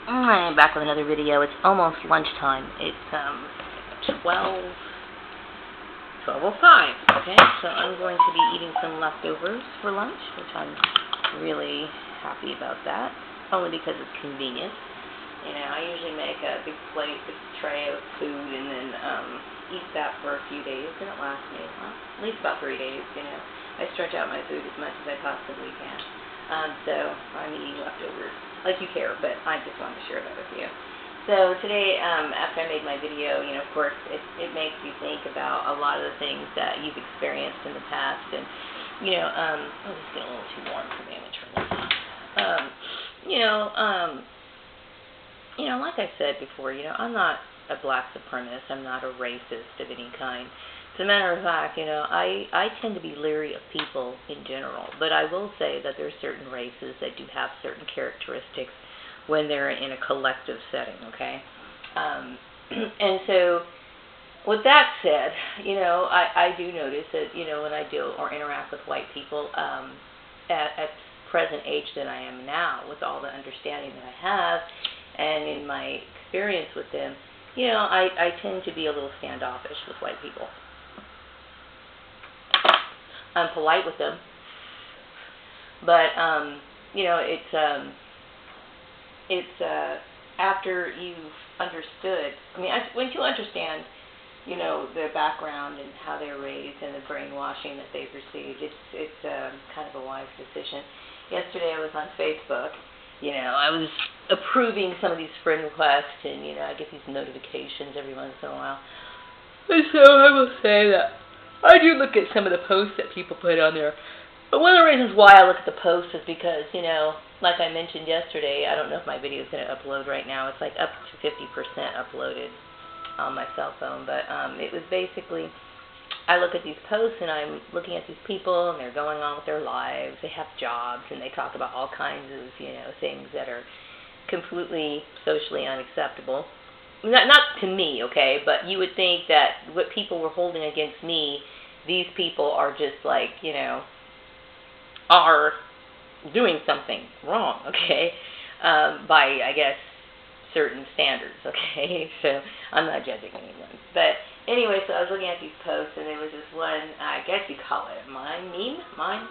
I'm back with another video. It's almost lunchtime. It's 12:05. Okay, so I'm going to be eating some leftovers for lunch, which I'm really happy about that, only because it's convenient. You know, I usually make a big plate, big tray of food, and then eat that for a few days, and it lasts me, well, at least about 3 days. You know, I stretch out my food as much as I possibly can. So I'm eating leftovers, like you care, but I just wanted to share that with you. So today, after I made my video, you know, of course, it makes you think about a lot of the things that you've experienced in the past, and, you know, oh, this is getting a little too warm for me. I'm going to turn this off. Like I said before, you know, I'm not a black supremacist. I'm not a racist of any kind. As a matter of fact, you know, I tend to be leery of people in general, but I will say that there are certain races that do have certain characteristics when they're in a collective setting, okay? And so, with that said, you know, I do notice that, you know, when I deal or interact with white people at present age that I am now, with all the understanding that I have, and in my experience with them, you know, I tend to be a little standoffish with white people. I'm polite with them, but you know, it's after you've understood. I mean, once you understand, you know, their background and how they're raised and the brainwashing that they've received, it's kind of a wise decision. Yesterday I was on Facebook. You know, I was approving some of these friend requests, and you know, I get these notifications every once in a while. And so I will say that I do look at some of the posts that people put on there. But one of the reasons why I look at the posts is because, you know, like I mentioned yesterday, I don't know if my video is going to upload right now. It's like up to 50% uploaded on my cell phone. But it was basically, I look at these posts and I'm looking at these people and they're going on with their lives. They have jobs and they talk about all kinds of, you know, things that are completely socially unacceptable. Not to me, okay, but you would think that what people were holding against me, these people are just like, you know, are doing something wrong, okay, by, I guess, certain standards, okay, so I'm not judging anyone. But anyway, so I was looking at these posts, and there was this one, I guess you call it a meme,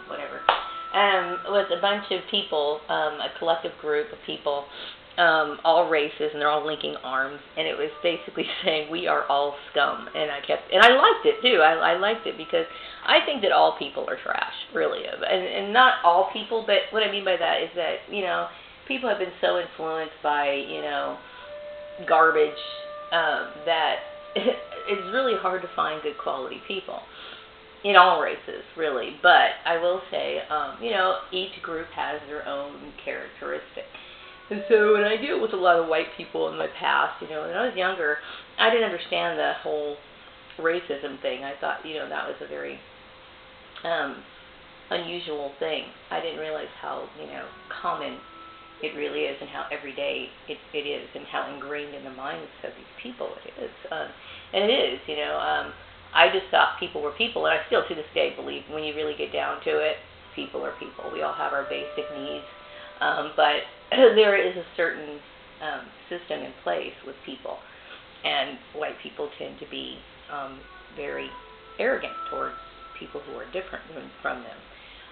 whatever, with a bunch of people, a collective group of people, all races, and they're all linking arms, and it was basically saying we are all scum, and I liked it too. I liked it because I think that all people are trash, really, and not all people, but what I mean by that is that, you know, people have been so influenced by, you know, garbage that it's really hard to find good quality people in all races, really. But I will say, you know, each group has their own characteristics. And so when I deal with a lot of white people in my past, you know, when I was younger, I didn't understand the whole racism thing. I thought, you know, that was a very unusual thing. I didn't realize how, you know, common it really is, and how everyday it is, and how ingrained in the minds of these people it is. And it is, you know, I just thought people were people, and I still to this day believe when you really get down to it, people are people. We all have our basic needs. But there is a certain system in place with people, and white people tend to be very arrogant towards people who are different from them.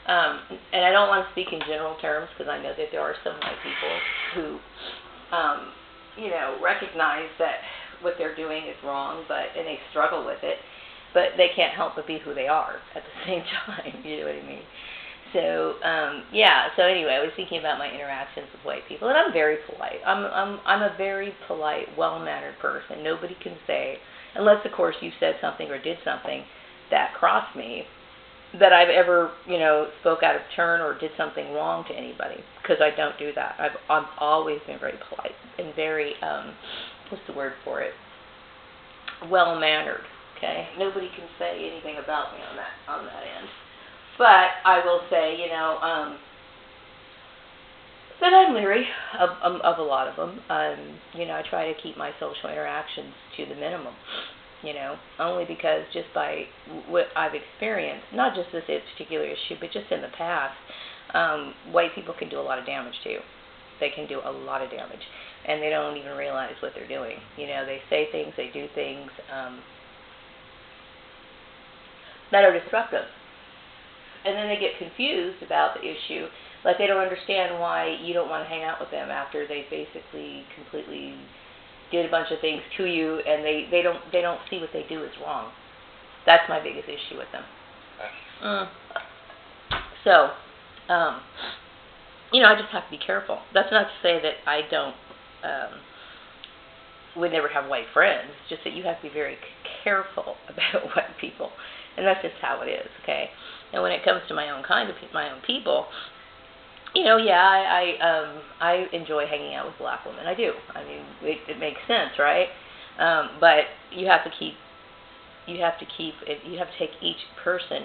And I don't want to speak in general terms, because I know that there are some white people who, you know, recognize that what they're doing is wrong, and they struggle with it, but they can't help but be who they are at the same time. You know what I mean? So yeah. So anyway, I was thinking about my interactions with white people, and I'm very polite. I'm a very polite, well-mannered person. Nobody can say, unless of course you said something or did something that crossed me, that I've ever, you know, spoke out of turn or did something wrong to anybody, because I don't do that. I've always been very polite and very what's the word for it? Well-mannered. Okay. Nobody can say anything about me on that end. But I will say, you know, that I'm leery of a lot of them. You know, I try to keep my social interactions to the minimum, you know, only because just by what I've experienced, not just this particular issue, but just in the past, white people can do a lot of damage too. They can do a lot of damage. and they don't even realize what they're doing. You know, they say things, they do things that are destructive. And then they get confused about the issue, like they don't understand why you don't want to hang out with them after they basically completely did a bunch of things to you, and they don't see what they do is wrong. That's my biggest issue with them. So, you know, I just have to be careful. That's not to say that I don't would never have white friends. It's just that you have to be very careful about white people, and that's just how it is. Okay. And when it comes to my own kind of my own people, you know, yeah, I enjoy hanging out with black women. I do. I mean, it makes sense, right? But you have to take each person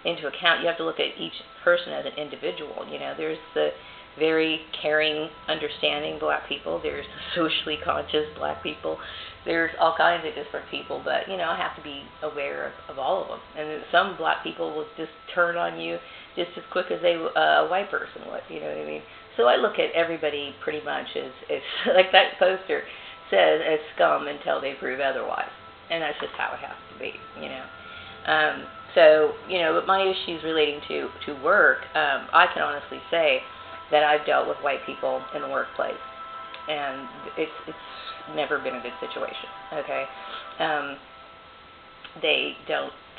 into account. You have to look at each person as an individual. You know, there's the very caring, understanding black people. There's the socially conscious black people. There's all kinds of different people, but, you know, I have to be aware of all of them. And some black people will just turn on you just as quick as a white person would, you know what I mean? So I look at everybody pretty much as like that poster says, as scum until they prove otherwise. And that's just how it has to be, you know. So, you know, but my issues relating to work, I can honestly say that I've dealt with white people in the workplace, and it's never been a good situation. Okay, they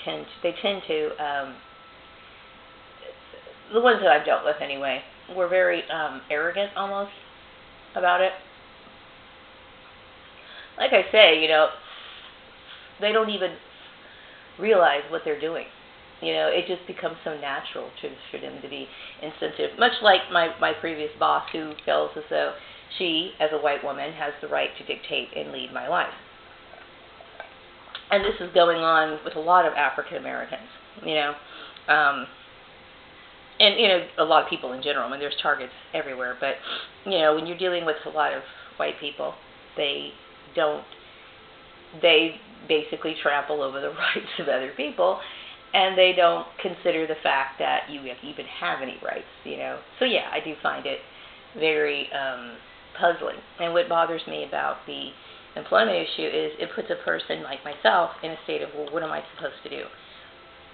tend to the ones that I've dealt with anyway were very arrogant almost about it. Like I say, you know, they don't even realize what they're doing. You know, it just becomes so natural for them to be insensitive. Much like my previous boss, who feels as though she, as a white woman, has the right to dictate and lead my life. And this is going on with a lot of African Americans, you know. And, you know, a lot of people in general. I mean, there's targets everywhere. But, you know, when you're dealing with a lot of white people, they basically trample over the rights of other people, and they don't consider the fact that you even have any rights, you know. So, yeah, I do find it very puzzling. And what bothers me about the employment issue is it puts a person like myself in a state of, well, what am I supposed to do?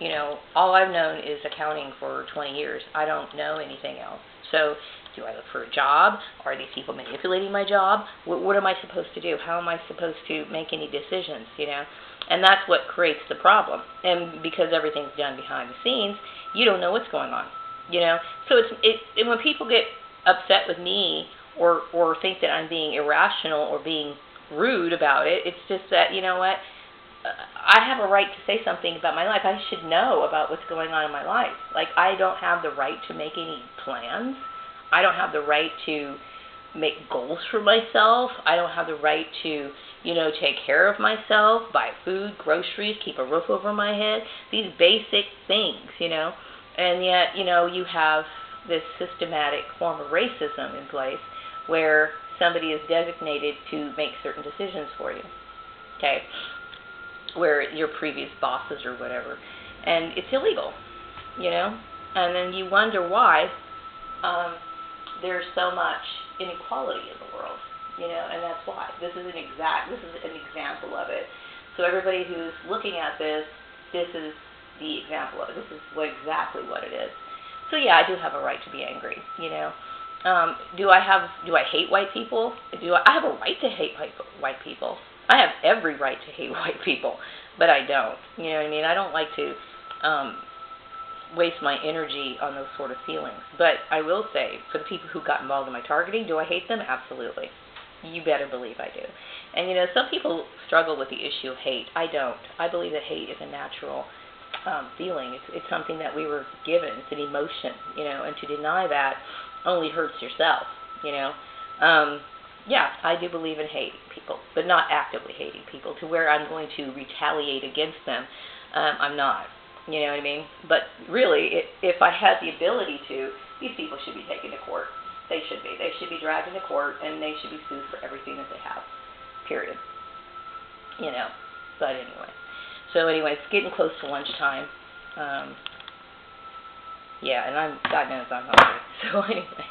You know, all I've known is accounting for 20 years. I don't know anything else. So do I look for a job? Are these people manipulating my job? What am I supposed to do? How am I supposed to make any decisions, you know? And that's what creates the problem. And because everything's done behind the scenes, you don't know what's going on, you know? So it's when people get upset with me or think that I'm being irrational or being rude about it, it's just that, you know what? I have a right to say something about my life. I should know about what's going on in my life. Like, I don't have the right to make any plans. I don't have the right to make goals for myself. I don't have the right to, you know, take care of myself, buy food, groceries, keep a roof over my head. These basic things, you know. And yet, you know, you have this systematic form of racism in place where somebody is designated to make certain decisions for you. Okay? Where your previous bosses or whatever. And it's illegal, you know? And then you wonder why there's so much inequality in the world, you know, and that's why. This is an example of it. So everybody who's looking at this is the example of it. This is exactly what it is. So yeah, I do have a right to be angry, you know. Do I hate white people? I have a right to hate white people. I have every right to hate white people, but I don't. You know what I mean? I don't like to waste my energy on those sort of feelings. But I will say, for the people who got involved in my targeting, do I hate them? Absolutely. You better believe I do. And, you know, some people struggle with the issue of hate. I don't. I believe that hate is a natural feeling. It's something that we were given. It's an emotion, you know, and to deny that only hurts yourself, you know. Yeah, I do believe in hating people, but not actively hating people to where I'm going to retaliate against them. I'm not, you know what I mean? But really, if I had the ability to, these people should be taken to court. They should be. They should be dragged into court, and they should be sued for everything that they have, period. You know, but anyway. So anyway, it's getting close to lunchtime. Yeah, and God knows I'm hungry. So anyway.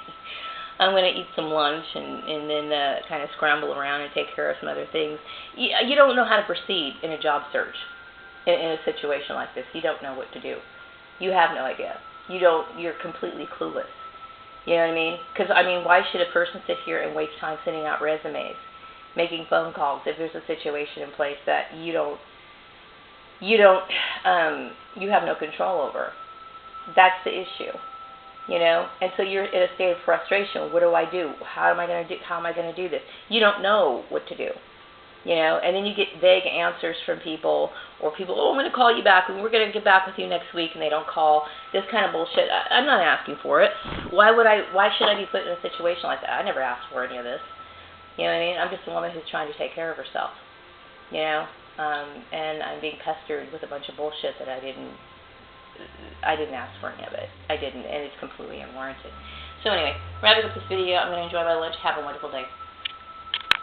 I'm going to eat some lunch and then kind of scramble around and take care of some other things. You don't know how to proceed in a job search in a situation like this. You don't know what to do. You have no idea. You're completely clueless. You know what I mean? Because, I mean, why should a person sit here and waste time sending out resumes, making phone calls if there's a situation in place that you have no control over? That's the issue, you know. And so you're in a state of frustration. What do I do? How am I going to do this? You don't know what to do, you know. And then you get vague answers from people, or people, oh, I'm going to call you back, and we're going to get back with you next week, and they don't call. This kind of bullshit. I'm not asking for it. Why should I be put in a situation like that? I never asked for any of this. You know what I mean? I'm just a woman who's trying to take care of herself, you know. And I'm being pestered with a bunch of bullshit that I didn't ask for any of it. I didn't, and it's completely unwarranted. So anyway, wrapping up this video, I'm going to enjoy my lunch. Have a wonderful day.